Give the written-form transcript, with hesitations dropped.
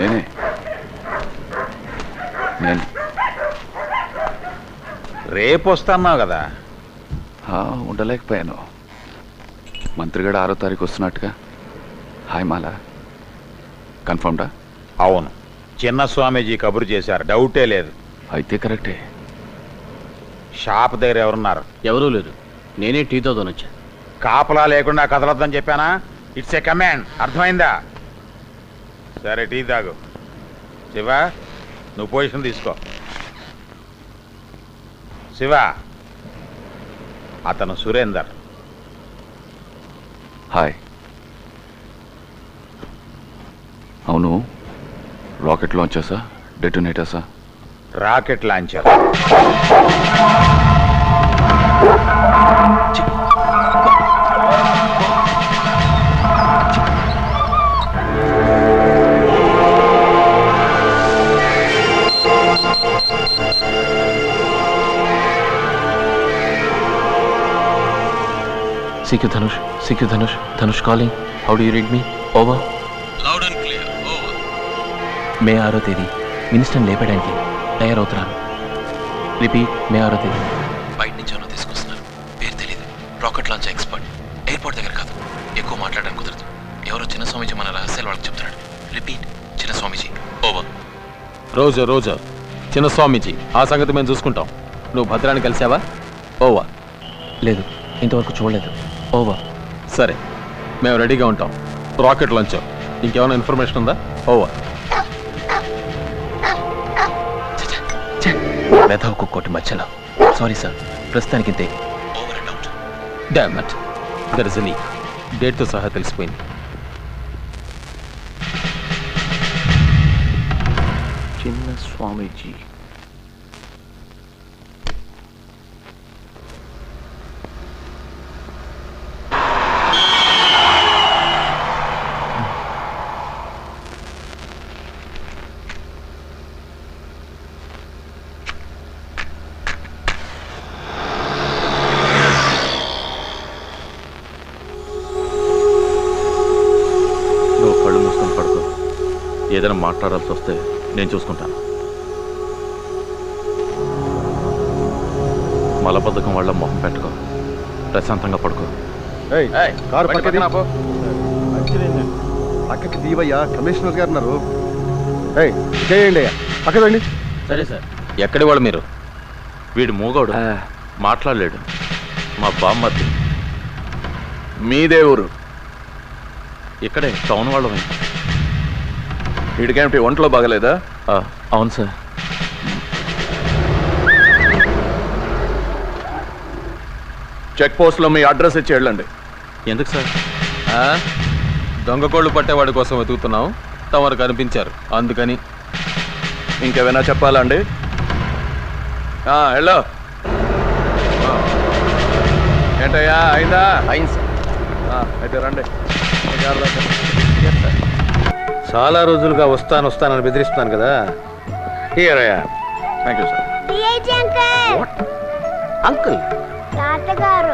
నేనే నేను రేపు వస్తాన్నావు కదా. ఉండలేకపోయాను. మంత్రిగాడు 6వ తారీఖు వస్తున్నట్టుగా. హాయ్ మాలా, కన్ఫర్మ్డా? అవును, చిన్న స్వామీజీ కబురు చేశారు, డౌటే లేదు. అయితే కరెక్టే. షాప్ దగ్గర ఎవరున్నారు? ఎవరూ లేరు, నేనే టీతో వచ్చా. కాపలా లేకుండా కదలొద్దని చెప్పానా? ఇట్స్ ఏ కమాండ్, అర్థమైందా? సరే, టీ తాగు. శివ, నువ్వు పొజిషన్ తీసుకో. శివ, అతను సురేందర్. హాయ్. అవును, రాకెట్ లాంచర్సా, డెటోనేటర్సా? Rocket launcher. CQ Dhanush, CQ Dhanush, Dhanush calling. How do you read me? Over. Loud and clear. Over. మే 6వ తేదీ మినిస్టర్ని లేపడానికి తయారవుతున్నాను. రిపీట్, మే 6వ తేదీ. బయట నుంచి ఎవరో తీసుకొస్తున్నారు, పేరు తెలియదు. Rocket launch expert. ఎయిర్పోర్ట్ దగ్గర కాదు, ఎక్కువ మాట్లాడడానికి కుదరదు. ఎవరో చిన్న స్వామీజీ మన రహస్యాలు వాళ్ళకి చెప్తున్నాడు. రిపీట్, చిన్న స్వామీజీ. ఓవర్. రోజా చిన్న స్వామీజీ, ఆ సంగతి మేము చూసుకుంటాం. నువ్వు భద్రాన్ని కలిసావా? ఓవర్. లేదు, ఇంతవరకు చూడలేదు. ఓవర్. సరే, మేము రెడీగా ఉంటాం. రాకెట్ లాంచ్ ఇంకేమైనా ఇన్ఫర్మేషన్ ఉందా? ఓవర్. మెధవ కుక్కోటి మధ్యలో. సారీ సార్, ప్రస్తుతానికి ఇంతే. Over and out. Damn it, there is a leak. డేట్తో సహా తెలిసిపోయింది. చిన్న స్వామీజీ. కళ్ళు మూసుకొని పడుకో. ఏదైనా మాట్లాడాల్సి వస్తే నేను చూసుకుంటాను. మలబద్ధకం వల్ల మొహం పెట్టుకో, ప్రశాంతంగా పడుకో. కారు పక్కకి దీవయ్యా, కమిషనర్ గారు ఉన్నారు. చేయండి అయ్యా, పక్క రండి. సరే సార్. ఎక్కడి వాళ్ళు మీరు? వీడు మూగోడు, మాట్లాడలేడు. మా బామ్మర్ది. మీదే ఊరు? ఇక్కడే టౌన్ వాళ్ళమే. వీడికేమిటి ఒంట్లో బాగలేదా? అవును సార్. చెక్ పోస్ట్లో మీ అడ్రస్ ఇచ్చి వెళ్ళండి. ఎందుకు సార్? దొంగ కోళ్ళు పట్టేవాడి కోసం వెతుకుతున్నాం, తమరు కనిపించారు అందుకని. ఇంకేమైనా చెప్పాలా అండి? హలో, ఏంటయ్యా, అయిందా? అయింది సార్. అయితే రండి. చాలా రోజులుగా వస్తానని బెదిరిస్తున్నాను కదా. Thank you sir. అంకుల్ తాతగారు